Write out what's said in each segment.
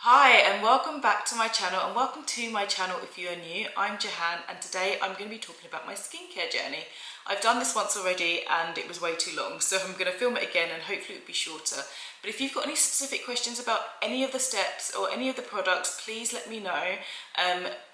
Hi and welcome back to my channel, and welcome to my channel if you are new. I'm Jahan and today I'm going to be talking about my skincare journey. I've done this once already and it was way too long, so I'm going to film it again and hopefully it'll be shorter. But if you've got any specific questions about any of the steps or any of the products, please let me know.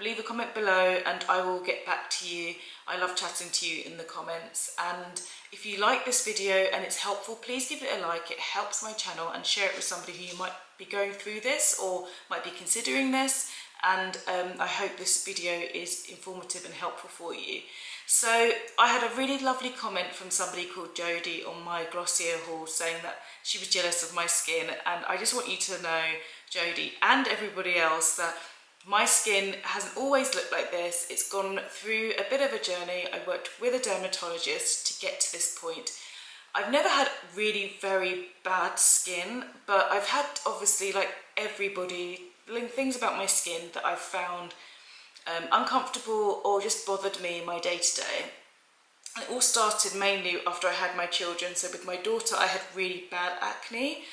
Leave a comment below and I will get back to you. I love chatting to you in the comments, and if you like this video and it's helpful, please give it a like. It helps my channel, and share it with somebody who you might be going through this or might be considering this, and I hope this video is informative and helpful for you. So I had a really lovely comment from somebody called Jodie on my Glossier haul saying that she was jealous of my skin, and I just want you to know, Jodie and everybody else, that my skin hasn't always looked like this. It's gone through a bit of a journey. I worked with a dermatologist to get to this point. I've never had really very bad skin, but I've had, obviously, like everybody, things about my skin that I've found uncomfortable or just bothered me in my day-to-day. It all started mainly after I had my children. So with my daughter, I had really bad acne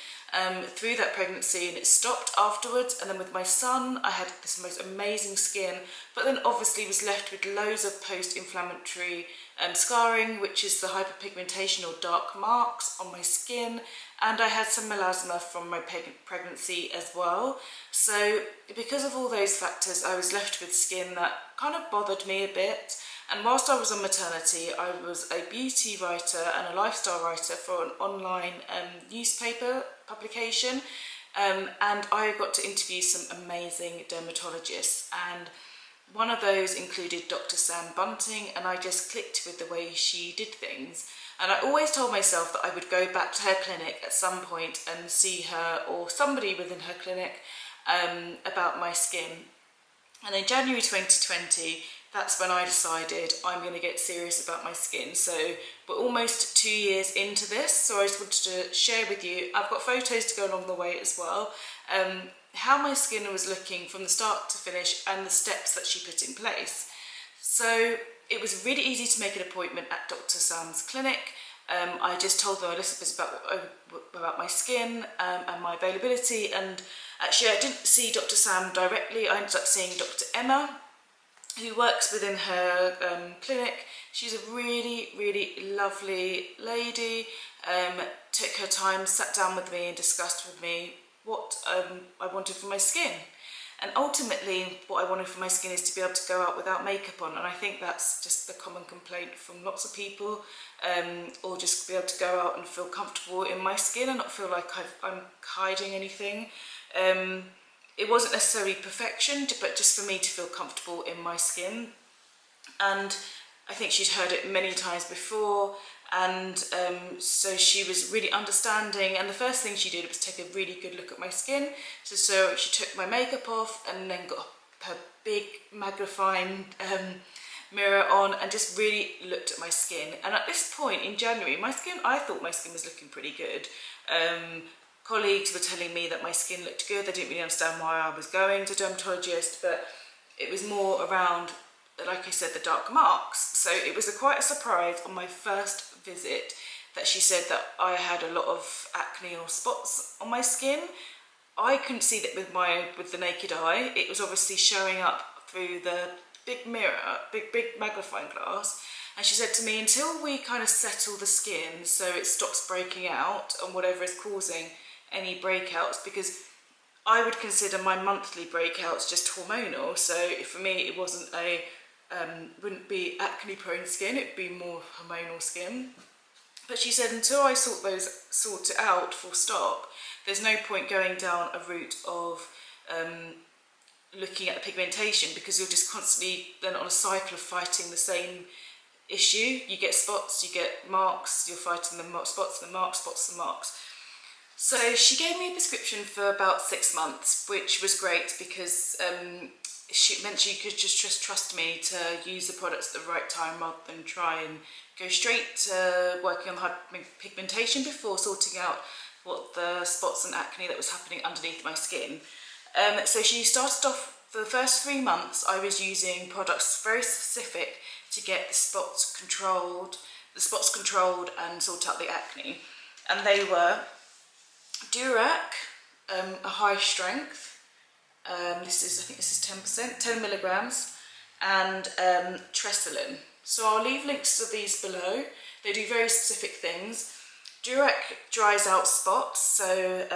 through that pregnancy, and it stopped afterwards. And then with my son, I had this most amazing skin, but then obviously was left with loads of post-inflammatory scarring, which is the hyperpigmentation or dark marks on my skin, and I had some melasma from my pregnancy as well. So because of all those factors, I was left with skin that kind of bothered me a bit. And whilst I was on maternity, I was a beauty writer and a lifestyle writer for an online newspaper publication, and I got to interview some amazing dermatologists, and one of those included Dr. Sam Bunting, and I just clicked with the way she did things. And I always told myself that I would go back to her clinic at some point and see her or somebody within her clinic about my skin. And in January 2020, that's when I decided I'm going to get serious about my skin. So we're almost 2 years into this, so I just wanted to share with you. I've got photos to go along the way as well, how my skin was looking from the start to finish and the steps that she put in place. So it was really easy to make an appointment at Dr. Sam's clinic. I just told them a little bit about my skin and my availability, and actually I didn't see Dr. Sam directly. I ended up seeing Dr. Emma, who works within her clinic. She's a really, really lovely lady. Took her time, sat down with me and discussed with me what I wanted for my skin. And ultimately, what I wanted for my skin is to be able to go out without makeup on. And I think that's just the common complaint from lots of people, or just be able to go out and feel comfortable in my skin and not feel like I'm hiding anything. It wasn't necessarily perfection, but just for me to feel comfortable in my skin. And I think she'd heard it many times before, and so she was really understanding. And the first thing she did was take a really good look at my skin. So she took my makeup off and then got her big magnifying mirror on and just really looked at my skin. And at this point in January, I thought my skin was looking pretty good. Colleagues were telling me that my skin looked good. They didn't really understand why I was going to a dermatologist, but it was more around, like I said, the dark marks. So it was quite a surprise on my first visit that she said that I had a lot of acne or spots on my skin. I couldn't see that with the naked eye. It was obviously showing up through the big mirror, big magnifying glass. And she said to me, until we kind of settle the skin so it stops breaking out and whatever is causing any breakouts, because I would consider my monthly breakouts just hormonal. So for me, it wasn't wouldn't be acne prone skin, it'd be more hormonal skin. But she said until I sort it out full stop, there's no point going down a route of looking at the pigmentation, because you're just constantly then on a cycle of fighting the same issue. You get spots, you get marks, you're fighting the spots and the marks, spots and marks. So she gave me a prescription for about 6 months, which was great, because she meant she could just trust me to use the products at the right time rather than try and go straight to working on the pigmentation before sorting out what the spots and acne that was happening underneath my skin. So she started off, for the first 3 months, I was using products very specific to get the spots controlled and sort out the acne. And they were Durac, a high strength, this is, I think this is 10%, 10 milligrams, and Tressolin. So I'll leave links to these below. They do very specific things. Durec dries out spots, so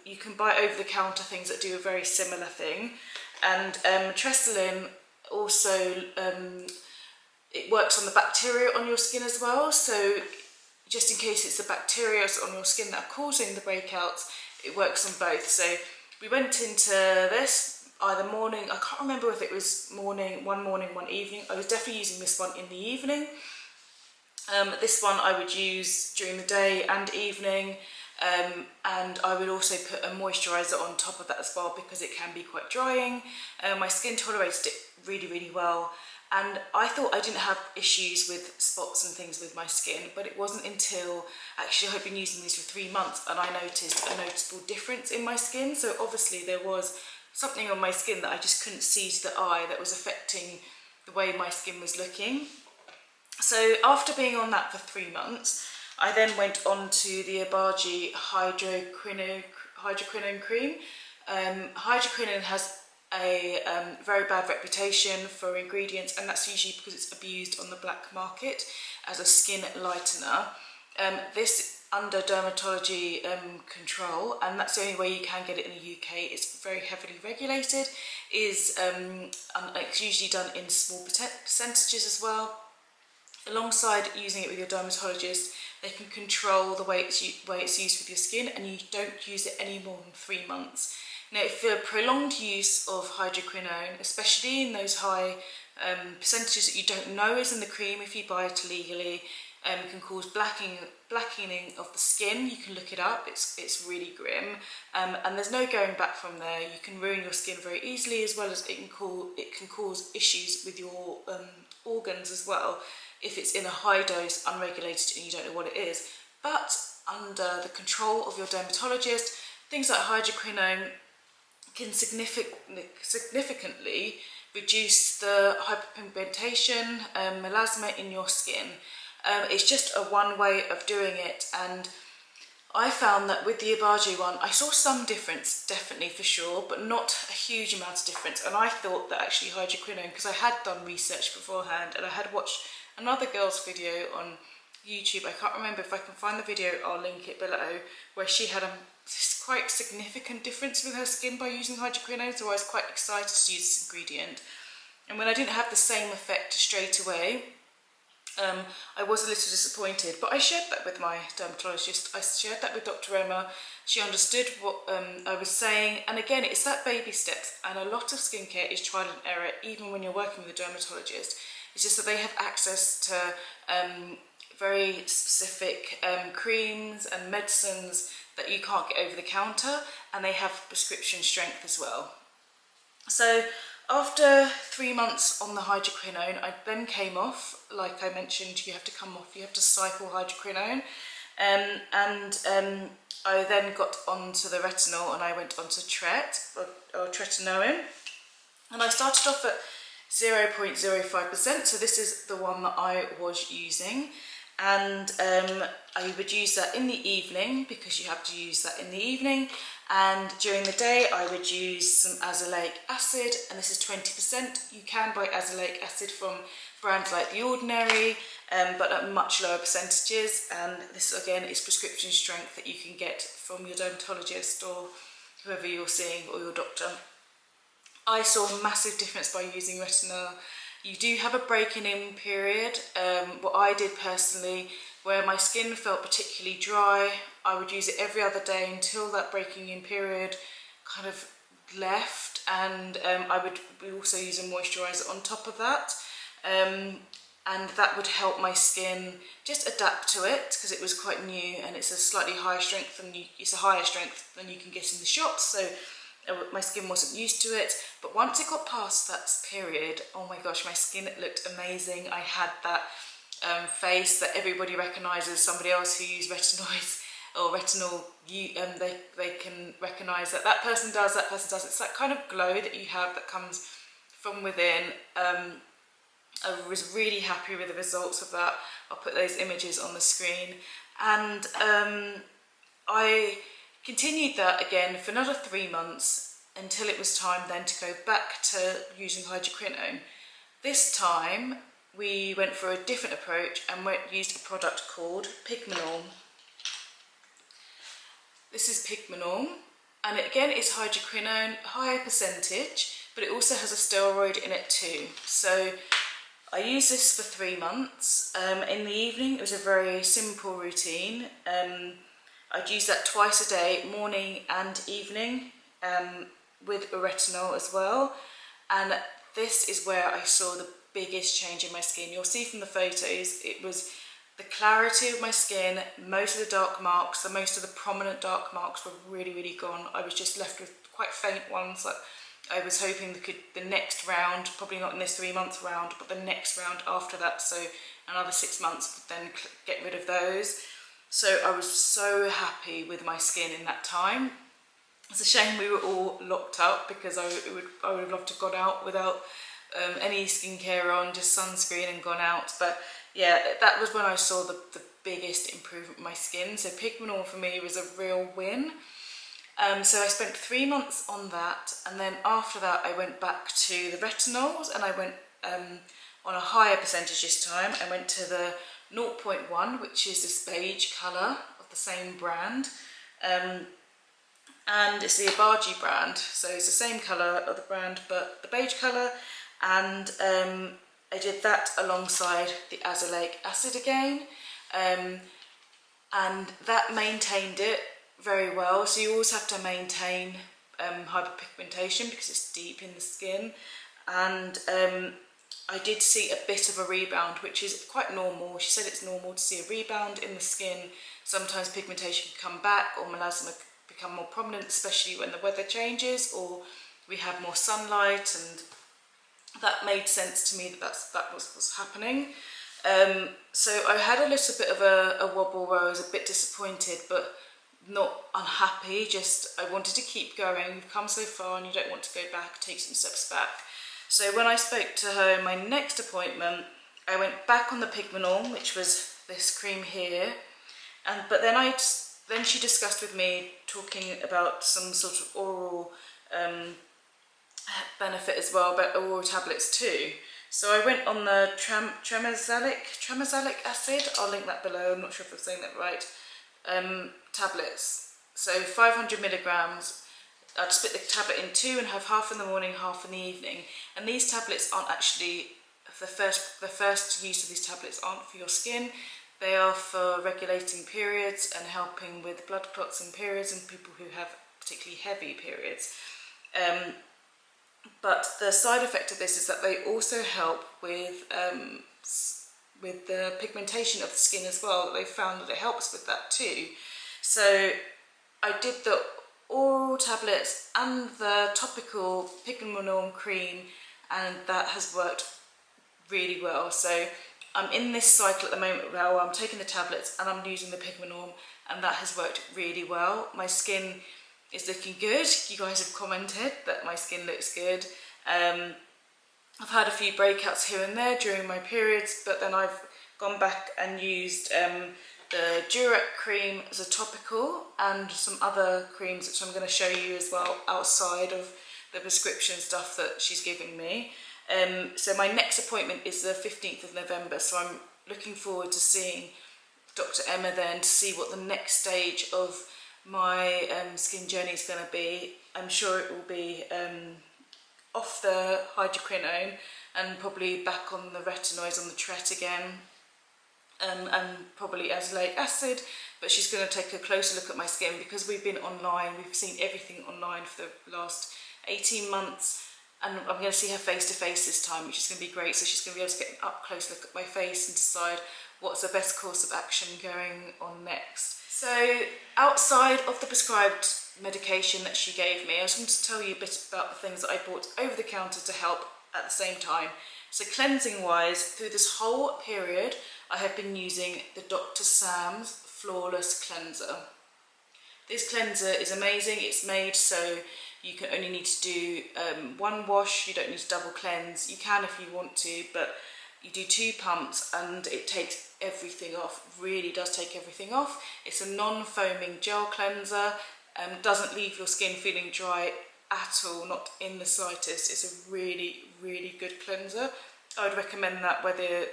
you can buy over-the-counter things that do a very similar thing. And Tressolin also, it works on the bacteria on your skin as well, so just in case it's the bacteria on your skin that are causing the breakouts, it works on both. So we went into this either morning, I can't remember if it was one morning, one evening. I was definitely using this one in the evening. This one I would use during the day and evening, and I would also put a moisturiser on top of that as well, because it can be quite drying. My skin tolerated it really, really well, and I thought I didn't have issues with spots and things with my skin, but it wasn't until actually I've been using these for 3 months and I noticed a noticeable difference in my skin. So obviously there was something on my skin that I just couldn't see to the eye that was affecting the way my skin was looking. So after being on that for 3 months, I then went on to the Abaji hydroquinone cream. Hydroquinone has a very bad reputation for ingredients, and that's usually because it's abused on the black market as a skin lightener. This under dermatology control, and that's the only way you can get it in the UK. It's very heavily regulated. It's usually done in small percentages as well. Alongside using it with your dermatologist, they can control the way it's used with your skin, and you don't use it any more than 3 months. Now, for prolonged use of hydroquinone, especially in those high percentages that you don't know is in the cream if you buy it illegally, can cause blackening of the skin. You can look it up, it's really grim, and there's no going back from there. You can ruin your skin very easily, as well as it can cause issues with your organs as well if it's in a high dose, unregulated, and you don't know what it is. But under the control of your dermatologist, things like hydroquinone can significantly reduce the hyperpigmentation, melasma in your skin. It's just a one way of doing it, and I found that with the Abaji one, I saw some difference, definitely for sure, but not a huge amount of difference. And I thought that actually hydroquinone, because I had done research beforehand and I had watched another girl's video on YouTube, I can't remember, if I can find the video I'll link it below, where she had a quite significant difference with her skin by using hydroquinone, so I was quite excited to use this ingredient. And when I didn't have the same effect straight away, I was a little disappointed, but I shared that with my dermatologist. I shared that with Dr. Emma. She understood what I was saying, and again, it's that baby steps, and a lot of skincare is trial and error, even when you're working with a dermatologist. It's just that they have access to very specific creams and medicines that you can't get over the counter, and they have prescription strength as well. So after 3 months on the hydroquinone, I then came off. Like I mentioned, you have to come off, you have to cycle hydroquinone, and I then got onto the retinol, and I went onto tretinoin, and I started off at 0.05%, so this is the one that I was using, and I would use that in the evening, because you have to use that in the evening, and during the day I would use some Azelaic Acid, and this is 20%. You can buy Azelaic Acid from brands like The Ordinary, but at much lower percentages, and this again is prescription strength that you can get from your dermatologist or whoever you're seeing, or your doctor. I saw a massive difference by using retinol. You do have a breaking in period. What I did personally, where my skin felt particularly dry, I would use it every other day until that breaking in period kind of left, and I would also use a moisturiser on top of that, and that would help my skin just adapt to it, because it was quite new, and it's a slightly higher strength than it's a higher strength than you can get in the shops, so my skin wasn't used to it. But once it got past that period, oh my gosh, my skin looked amazing. I had that face that everybody recognises, somebody else who used retinoids or retinol, they can recognise that person does, It's that kind of glow that you have that comes from within. I was really happy with the results of that. I'll put those images on the screen, and I continued that again for another 3 months until it was time then to go back to using hydroquinone. This time we went for a different approach and used a product called Pigmanol. This is Pigmanol, and again it's hydroquinone, higher percentage, but it also has a steroid in it too. So I used this for 3 months. In the evening it was a very simple routine. I'd use that twice a day, morning and evening, with a retinol as well. And this is where I saw the biggest change in my skin. You'll see from the photos, it was the clarity of my skin, most of the dark marks, most of the prominent dark marks were really gone. I was just left with quite faint ones that I was hoping the next round, probably not in this 3 month round, but the next round after that, so another 6 months, would then get rid of those. So I was so happy with my skin in that time. It's a shame we were all locked up, because I would have loved to have gone out without any skincare on, just sunscreen and gone out. But yeah, that was when I saw the biggest improvement in my skin. So Pigmanol for me was a real win. So I spent 3 months on that, and then after that I went back to the retinols, and I went on a higher percentage this time. I went to the 0.1, which is this beige colour of the same brand, and it's the Abaji brand, so it's the same colour of the brand but the beige colour. And I did that alongside the Azelaic Acid again, and that maintained it very well. So you always have to maintain hyperpigmentation because it's deep in the skin, and I did see a bit of a rebound, which is quite normal. She said it's normal to see a rebound in the skin. Sometimes pigmentation can come back, or melasma become more prominent, especially when the weather changes or we have more sunlight, and that made sense to me that was what's happening. So I had a little bit of a wobble where I was a bit disappointed, but not unhappy. Just I wanted to keep going. We've come so far and you don't want to go back, take some steps back. So when I spoke to her in my next appointment, I went back on the Pigmanol, which was this cream here, but then she discussed with me, talking about some sort of oral benefit as well, but oral tablets too. So I went on the Tramazolic Acid, I'll link that below, I'm not sure if I'm saying that right, tablets. So 500 milligrams, I'd split the tablet in 2 and have half in the morning, half in the evening. And these tablets aren't actually, the first use of these tablets aren't for your skin. They are for regulating periods and helping with blood clots in periods and people who have particularly heavy periods. But the side effect of this is that they also help with the pigmentation of the skin as well. They found that it helps with that too. So I did the oral tablets and the topical Pigmanol cream, and that has worked really well. So I'm in this cycle at the moment where I'm taking the tablets and I'm using the Pigmanol, and that has worked really well. My skin is looking good. You guys have commented that my skin looks good. I've had a few breakouts here and there during my periods, but then I've gone back and used the Durect cream as a topical and some other creams which I'm going to show you as well outside of the prescription stuff that she's giving me. So my next appointment is the 15th of November, so I'm looking forward to seeing Dr. Emma then, to see what the next stage of my skin journey is going to be. I'm sure it will be off the hydroquinone and probably back on the retinoids, on the Tret again, and probably Azelaic Acid, but she's going to take a closer look at my skin because we've been online, we've seen everything online for the last 18 months, and I'm going to see her face to face this time, which is going to be great. So she's going to be able to get an up close look at my face and decide what's the best course of action going on next. So outside of the prescribed medication that she gave me, I just want to tell you a bit about the things that I bought over the counter to help at the same time. So cleansing wise, through this whole period, I have been using the Dr. Sam's Flawless Cleanser. This cleanser is amazing. It's made so you can only need to do one wash. You don't need to double cleanse. You can if you want to, but you do 2 pumps and it takes everything off. Really does take everything off. It's a non-foaming gel cleanser. Doesn't leave your skin feeling dry at all, not in the slightest. It's a really, really good cleanser. I would recommend that whether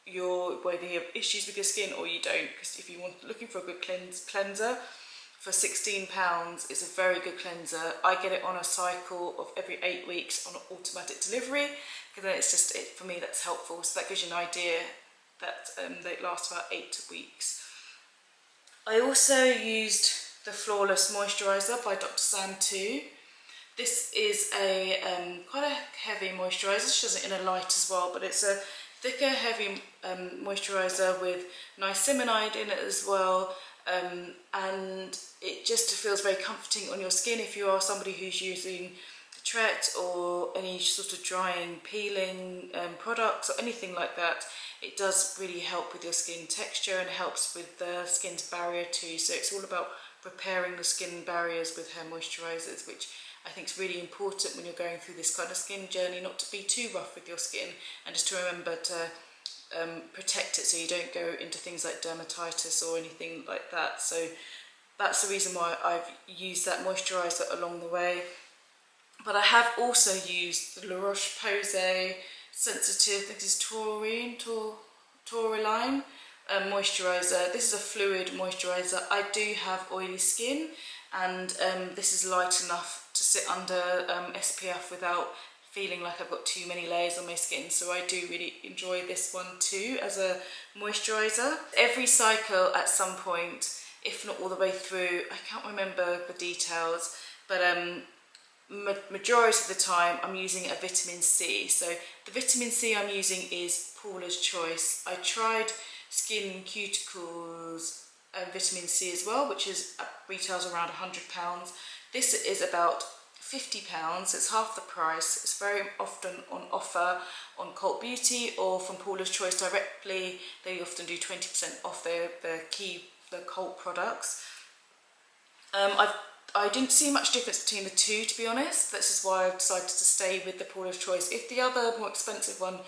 you have issues with your skin or you don't, because if you're looking for a good cleanser, for £16, it's a very good cleanser. I get it on a cycle of every 8 weeks on automatic delivery, because then it's just, for me, that's helpful. So that gives you an idea that they last about 8 weeks. I also used the Flawless Moisturiser by Dr. Sam too. This is a quite a heavy moisturiser. She does it in a light as well, but it's a thicker, heavy moisturiser with niacinamide in it as well. And it just feels very comforting on your skin if you are somebody who's using Tret or any sort of drying, peeling products or anything like that. It does really help with your skin texture and helps with the skin's barrier too. So it's all about repairing the skin barriers with her moisturisers, which I think is really important when you're going through this kind of skin journey, not to be too rough with your skin, and just to remember to protect it so you don't go into things like dermatitis or anything like that. So that's the reason why I've used that moisturiser along the way. But I have also used the Roche Posay Sensitive, I think this is Taurine moisturiser. This is a fluid moisturiser. I do have oily skin, and this is light enough to sit under SPF without feeling like I've got too many layers on my skin. So I do really enjoy this one too as a moisturiser. Every cycle at some point, if not all the way through, I can't remember the details, but majority of the time I'm using a vitamin C. So the vitamin C I'm using is Paula's Choice. I tried Skin Cuticles vitamin C as well, which is retails around £100. This is about £50. It's half the price. It's very often on offer on Cult Beauty or from Paula's Choice directly. They often do 20% off their Cult products. I didn't see much difference between the two, to be honest. This is why I decided to stay with the Paula's Choice. If the other more expensive one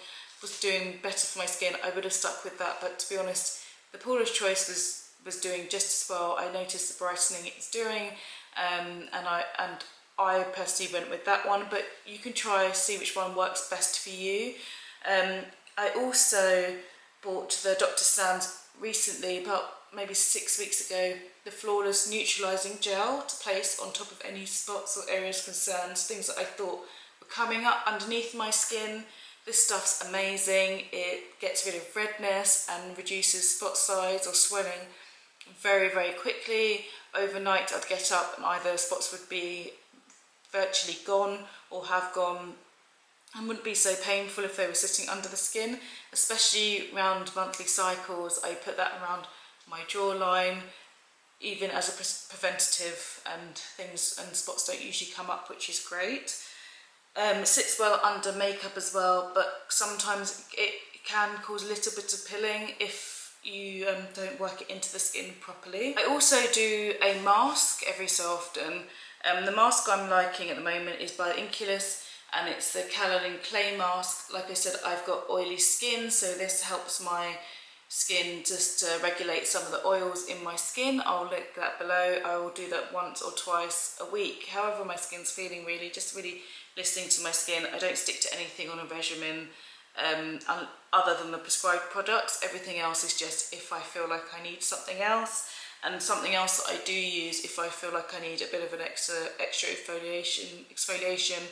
was doing better for my skin, I would have stuck with that. But to be honest, the Paula's Choice was doing just as well. I noticed the brightening it's doing, and I personally went with that one. But you can see which one works best for you. I also bought the Dr. Sam's recently, about maybe 6 weeks ago, the Flawless Neutralizing Gel to place on top of any spots or areas of concerns, things that I thought were coming up underneath my skin. This stuff's amazing. It gets rid of redness and reduces spot size or swelling very, very quickly. Overnight I'd get up and either spots would be virtually gone or have gone, and wouldn't be so painful if they were sitting under the skin, especially around monthly cycles. I put that around my jawline, even as a preventative, and things and spots don't usually come up, which is great. It sits well under makeup as well, but sometimes it can cause a little bit of pilling if you don't work it into the skin properly. I also do a mask every so often. The mask I'm liking at the moment is by Inculus, and it's the Kaolin Clay Mask. Like I said, I've got oily skin, so this helps my skin just to regulate some of the oils in my skin. I'll link that below. I will do that once or twice a week. However my skin's feeling, really, just really listening to my skin. I don't stick to anything on a regimen other than the prescribed products. Everything else is just if I feel like I need something else. And something else that I do use if I feel like I need a bit of an extra exfoliation,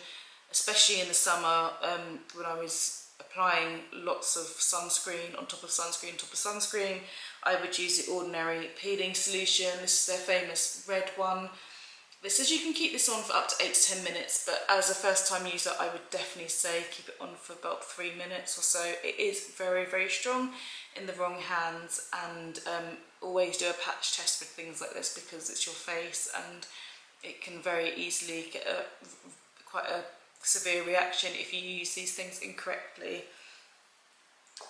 especially in the summer when I was applying lots of sunscreen on top of sunscreen on top of sunscreen, I would use the Ordinary peeling solution. This is their famous red one. This says you can keep this on for up to 8 to 10 minutes, but as a first time user I would definitely say keep it on for about 3 minutes or so. It is very, very strong in the wrong hands, and always do a patch test with things like this because it's your face and it can very easily get quite a severe reaction if you use these things incorrectly.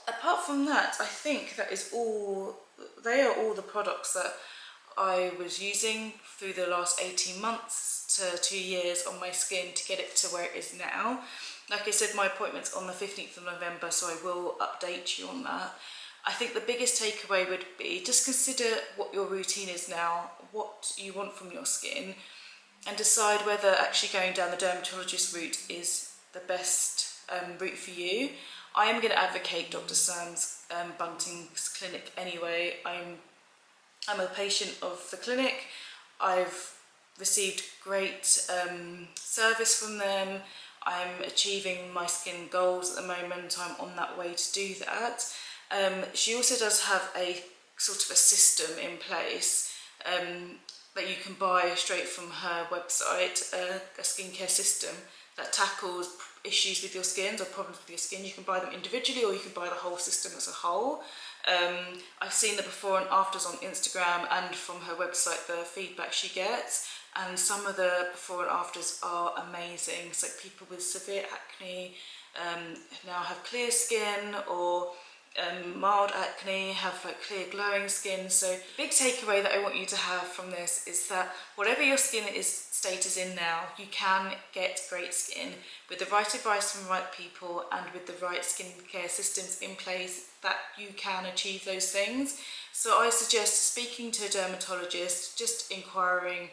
Apart from that, I think that is all. They are all the products that I was using through the last 18 months to 2 years on my skin to get it to where it is now. Like I said, my appointment's on the 15th of November, so I will update you on that. I think the biggest takeaway would be just consider what your routine is now, what you want from your skin, and decide whether actually going down the dermatologist route is the best route for you. I am going to advocate Dr. Sam's Bunting's clinic anyway. I'm a patient of the clinic. I've received great service from them. I'm achieving my skin goals at the moment. I'm on that way to do that. She also does have a sort of a system in place that you can buy straight from her website, a skincare system that tackles issues with your skin or problems with your skin. You can buy them individually or you can buy the whole system as a whole. I've seen the before and afters on Instagram and from her website, the feedback she gets, and some of the before and afters are amazing. So people with severe acne now have clear skin, or mild acne have like clear glowing skin. So the big takeaway that I want you to have from this is that whatever your skin state is in now, you can get great skin with the right advice from the right people and with the right skincare systems in place, that you can achieve those things. So I suggest speaking to a dermatologist, just inquiring,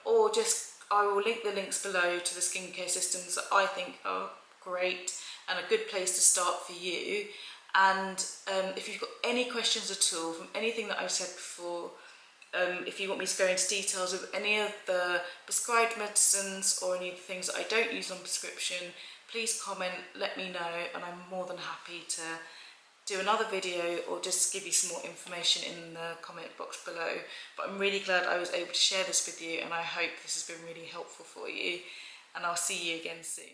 or just, I will link the links below to the skincare systems that I think are great and a good place to start for you. And if you've got any questions at all from anything that I've said before, if you want me to go into details of any of the prescribed medicines or any of the things that I don't use on prescription, please comment, let me know, and I'm more than happy to do another video or just give you some more information in the comment box below. But I'm really glad I was able to share this with you, and I hope this has been really helpful for you, and I'll see you again soon.